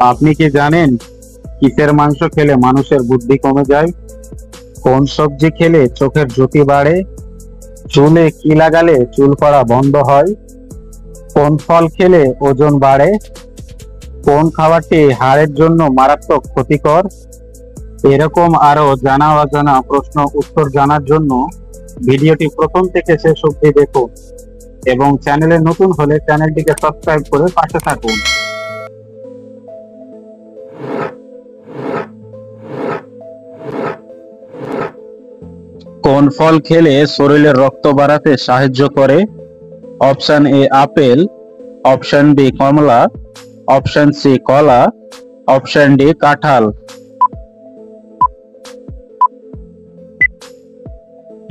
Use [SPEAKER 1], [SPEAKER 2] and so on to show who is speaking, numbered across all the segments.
[SPEAKER 1] আপনি কি জানেন কিসের মাংস খেলে মানুষের বুদ্ধি কমে যায়? কোন সবজি খেলে চোখের জ্যোতি বাড়ে? চুলে কি লাগালে চুল পড়া বন্ধ হয়? কোন ফল খেলে ওজন বাড়ে? কোন খাবারটি হাড়ের জন্য মারাত্মক ক্ষতিকর? এরকম আরো জানা অজানা প্রশ্ন উত্তর জানার জন্য ভিডিওটি প্রথম থেকে শেষ অবধি দেখুন এবং চ্যানেলে নতুন হলে চ্যানেলটিকে সাবস্ক্রাইব করে পাশে থাকুন। কোন ফল খেলে শরীরের রক্ত বাড়াতে সাহায্য করে? Option A apple, option B কমলা, অপশন সি কলা, অপশন ডি কাঁঠাল।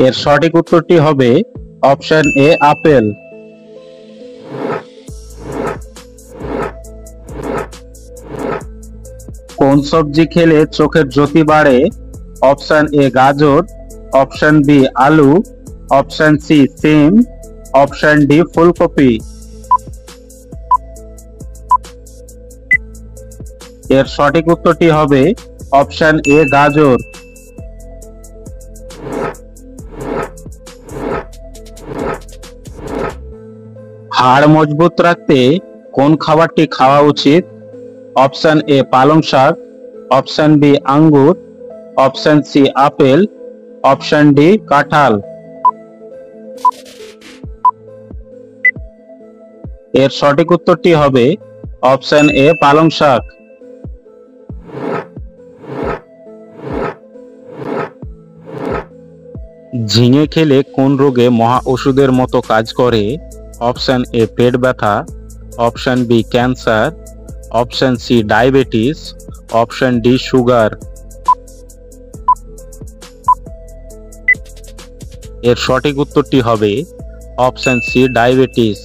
[SPEAKER 1] এর সঠিক উত্তরটি হবে অপশন এ আপেল। কোন সবজি খেলে চোখের জ্যোতি বাড়ে? অপশন এ গাজর, অপশন বি আলু, অপশন সি সিম, অপশন ডি ফুলকপি। এর সঠিক উত্তরটি হবে অপশন এ গাজর। হাড় মজবুত রাখতে কোন খাবারটি খাওয়া উচিত? অপশন এ পালং শাক, অপশন বি আঙ্গুর, option C apple, option D কাঁঠাল। এর সঠিক উত্তরটি হবে অপশন এ পালং শাক। ঝিঙে খেলে কোন রোগে মহা ওষুধের মতো কাজ করে? অপশন এ পেট ব্যথা, option B cancer, option C diabetes, option D sugar. এর সঠিক উত্তরটি হবে অপশন সি ডায়াবেটিস।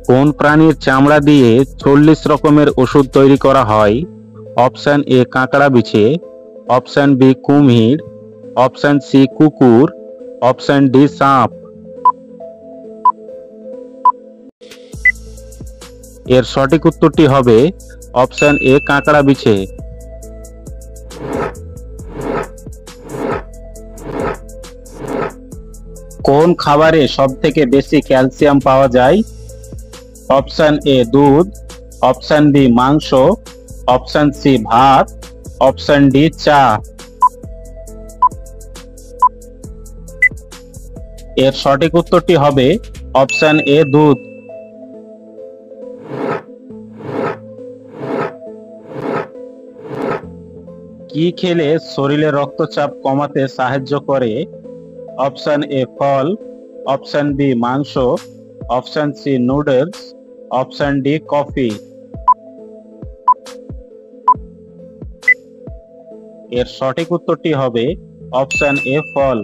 [SPEAKER 1] কোন প্রাণীর চামড়া দিয়ে 40 রকমের ওষুধ তৈরি করা হয়? অপশন এ কাঁকড়া বিছে, অপশন বি কুমির, অপশন সি কুকুর, অপশন ডি সাপ। এর সঠিক উত্তরটি হবে অপশন এ কাঁকড়া বিছে। কোন খাবারে সব থেকে বেশি ক্যালসিয়াম পাওয়া যায়? অপশন এ দুধ, অপশন বি মাংস, অপশন সি ভাত, অপশন ডি চা। এর সঠিক উত্তরটি হবে অপশন এ দুধ। কি খেলে শরীরে রক্তচাপ কমাতে সাহায্য করে? অপশন এ ফল, অপশন বি মাংস, option C noodles, option D coffee. এর সঠিক উত্তরটি হবে অপশন এ ফল।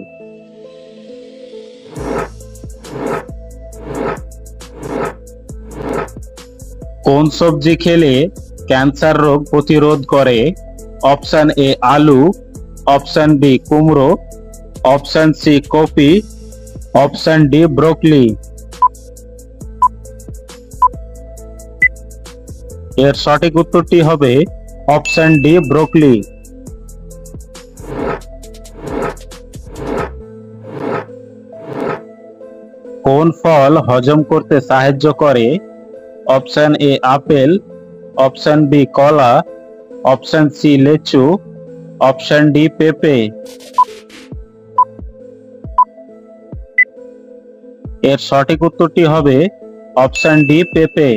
[SPEAKER 1] কোন সবজি খেলে ক্যান্সার রোগ প্রতিরোধ করে? অপশন এ আলু, অপশন বি কুমড়ো, অপশন সি কপি, অপশন ডি ব্রোকলি। এর সঠিক উত্তরটি হবে অপশন ডি ব্রোকলি। কোন ফল হজম করতে সাহায্য করে? Option A apple, option B কলা, অপশন সি লেচু, অপশন ডি পেঁপে। এর সঠিক উত্তরটি হবে অপশন ডি পেঁপে।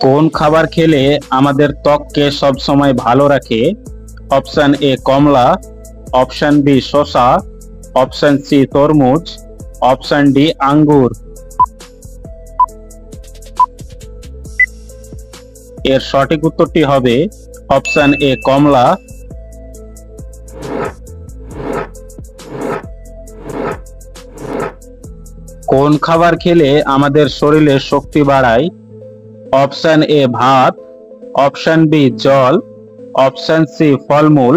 [SPEAKER 1] কোন খাবার খেলে আমাদের ত্বককে সবসময় ভালো রাখে? অপশন এ কমলা, অপশন বি শসা, অপশন সি তরমুজ, অপশন ডি আঙ্গুর। এর সঠিক উত্তরটি হবে অপশন এ কমলা। কোন খাবার খেলে আমাদের শরীরে শক্তি বাড়ায়? ऑप्शन ए भात, ऑप्शन बी जल, ऑप्शन सी फलमूल,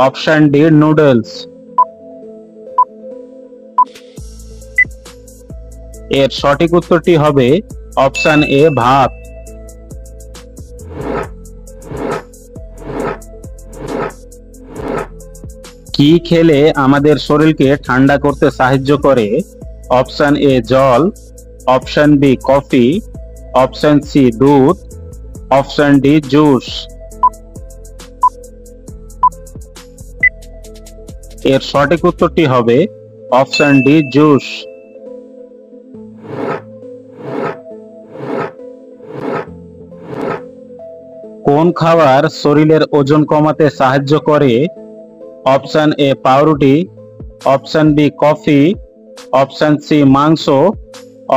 [SPEAKER 1] অপশন ডি নুডলস। এর সঠিক উত্তরটি হবে অপশন এ ভাত। কি খেলে আমাদের শরীরকে ঠান্ডা করতে সাহায্য করে? অপশন এ জল, option B coffee, option C দুধ, অপশন ডি জুস। এর সঠিক উত্তরটি হবে অপশন ডি জুস। কোন খাবার শরীরের ওজন কমাতে সাহায্য করে? অপশন এ পাউরুটি, option B coffee, option C মাংস,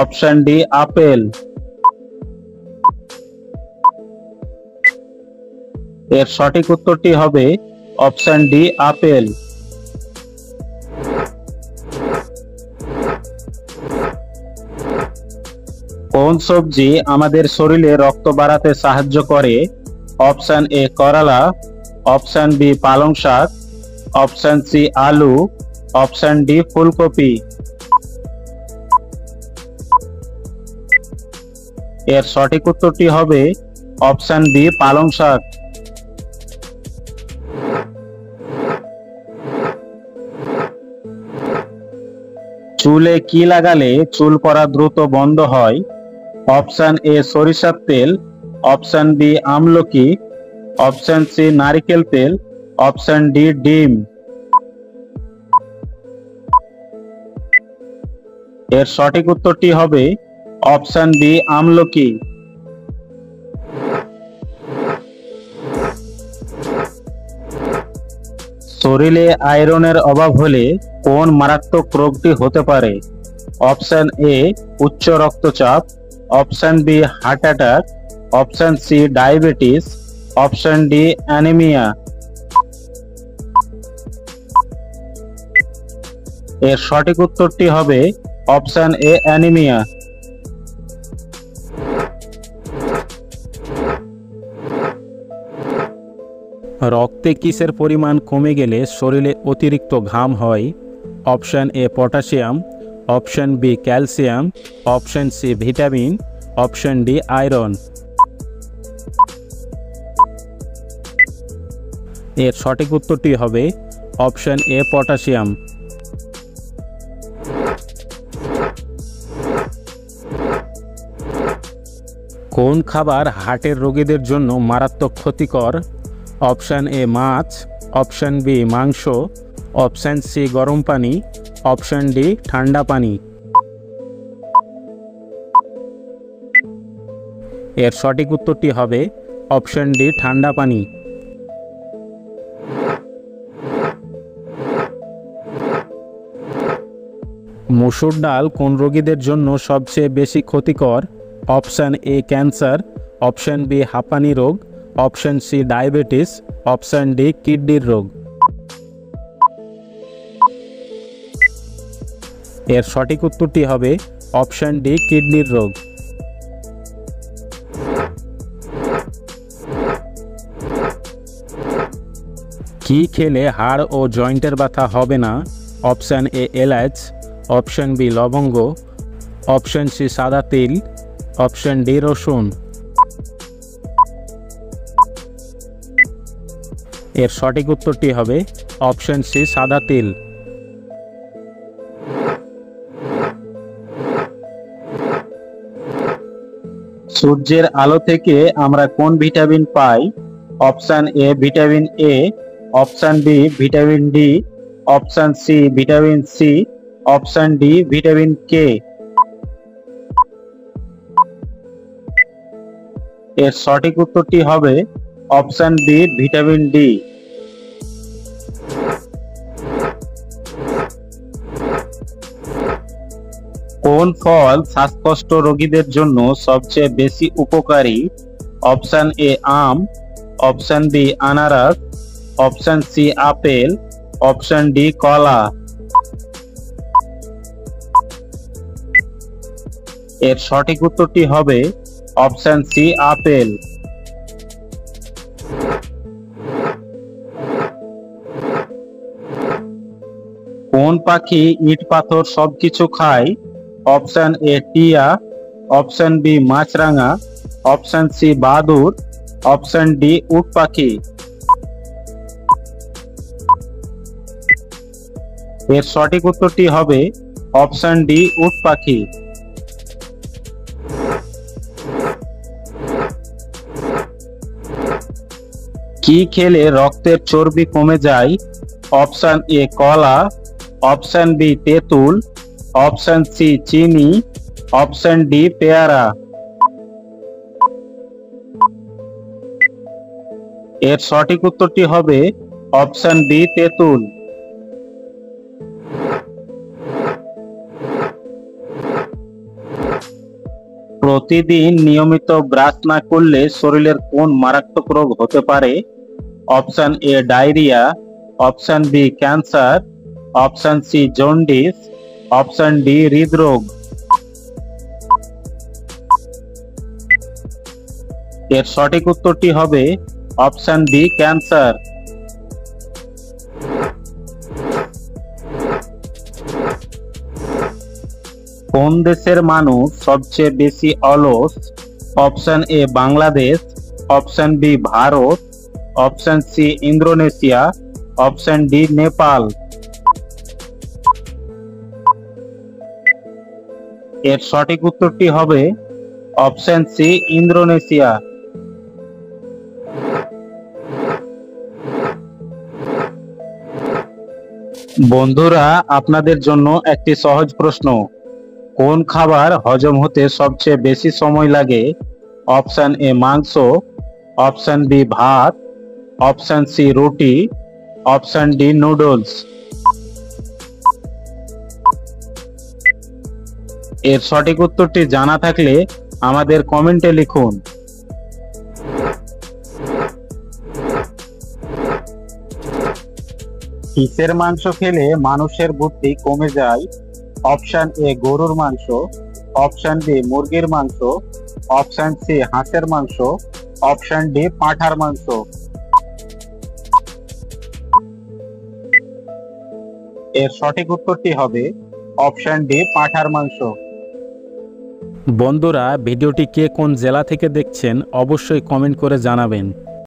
[SPEAKER 1] অপশন ডি আপেল। এর সঠিক উত্তরটি হবে অপশন ডি আপেল। কোন সবজি আমাদের শরীরে রক্ত বাড়াতে সাহায্য করে? অপশন এ করলা, অপশন বি পালং শাক, অপশন সি আলু, অপশন ডি ফুলকপি। এর সঠিক উত্তরটি হবে অপশন বি পালং শাক। চুলে কি লাগালে চুল পড়া দ্রুত বন্ধ হয়? অপশন এ সরিষার তেল, অপশন বি আমলকি, অপশন সি নারকেল তেল, অপশন ডি ডিম। এর সঠিক উত্তরটি হবে অপশন বি আমলকি। শরীরে আয়রনের অভাব হলে কোন মারাত্মক রোগটি হতে পারে? অপশন এ উচ্চ রক্তচাপ, option B heart attack, option C diabetes, option D anaemia. এর সঠিক উত্তরটি হবে অপশন এ অ্যানিমিয়া। রক্তে কিসের পরিমাণ কমে গেলে শরীরে অতিরিক্ত ঘাম হয়? Option A potassium, option B calcium, option C vitamin, option D iron. এর সঠিক উত্তরটি হবে অপশন এ পটাশিয়াম। কোন খাবার হার্টের রোগীদের জন্য মারাত্মক ক্ষতিকর? অপশন এ মাছ, অপশন বি মাংস, অপশন সি গরম পানি, অপশন ডি ঠান্ডা পানি। এর সঠিক উত্তরটি হবে অপশন ডি ঠান্ডা পানি। মসুর ডাল কোন রোগীদের জন্য সবচেয়ে বেশি ক্ষতিকর? Option A cancer, option B হাঁপানি রোগ, option C diabetes, option D কিডনির রোগ। এর সঠিক উত্তরটি হবে অপশন ডি কিডনির রোগ। কি খেলে হাড় ও জয়েন্টের ব্যথা হবে না? অপশন এ এলাচ, অপশন বি লবঙ্গ, অপশন সি সাদা তিল, অপশন ডি রসুন। এর সঠিক উত্তরটি হবে অপশন সি সাদা তিল। সূর্যের আলো থেকে আমরা কোন ভিটামিন পাই? Option A vitamin A, option B vitamin D, option C vitamin C, option D vitamin K. এর সঠিক উত্তরটি হবে অপশন বি ভিটামিন ডি। কোন ফল শ্বাসকষ্ট রোগীদের জন্য সবচেয়ে বেশি উপকারী? অপশন এ আম, অপশন বি আনারস, option C apple, option D কলা। এর সঠিক উত্তরটি হবে অপশন সি আপেল। কোন পাখি ইট পাথর সবকিছু খায়? অপশন এ টিয়া, অপশন বি মাছরাঙা, অপশন সি বাদুড়, অপশন ডি উট পাখি। এর সঠিক উত্তরটি হবে অপশন ডি উট পাখি। কি খেলে রক্তের চর্বি কমে যায়? অপশন এ কলা, অপশন বি তেঁতুল, অপশন সি চিনি, অপশন ডি পেয়ারা। এর সঠিক উত্তরটি হবে অপশন বি তেঁতুল। প্রতিদিন নিয়মিত ব্রাশ না করলে শরীরের কোন মারাত্মক রোগ হতে পারে? Option A diarrhoea, option B cancer, option C jaundice, option D হৃদরোগ। এর সঠিক উত্তরটি হবে অপশন বি ক্যান্সার। কোন দেশের মানুষ সবচেয়ে বেশি অলস? Option A Bangladesh, option B Bharat, option C Indonesia, option D Nepal. এর সঠিক উত্তরটি হবে অপশন সি ইন্দোনেশিয়া। বন্ধুরা, আপনাদের জন্য একটি সহজ প্রশ্ন। কোন খাবার হজম হতে সবচেয়ে বেশি সময় লাগে? অপশন এ মাংস, অপশন বি ভাত, অপশন সি রুটি, অপশন ডি নুডলস। এর সঠিক উত্তরটি জানা থাকলে আমাদের কমেন্টে লিখুন। কিসের মাংস খেলে মানুষের বুদ্ধি কমে যায়? অপশন এ গরুর মাংস, অপশন বি মুরগির মাংস, অপশন সি হাঁসের মাংস, অপশন ডি পাঁঠার মাংস। এর সঠিক উত্তরটি হবে অপশন ডি পাঁঠার মাংস। বন্ধুরা, ভিডিওটি কে কোন জেলা থেকে দেখছেন অবশ্যই কমেন্ট করে জানাবেন।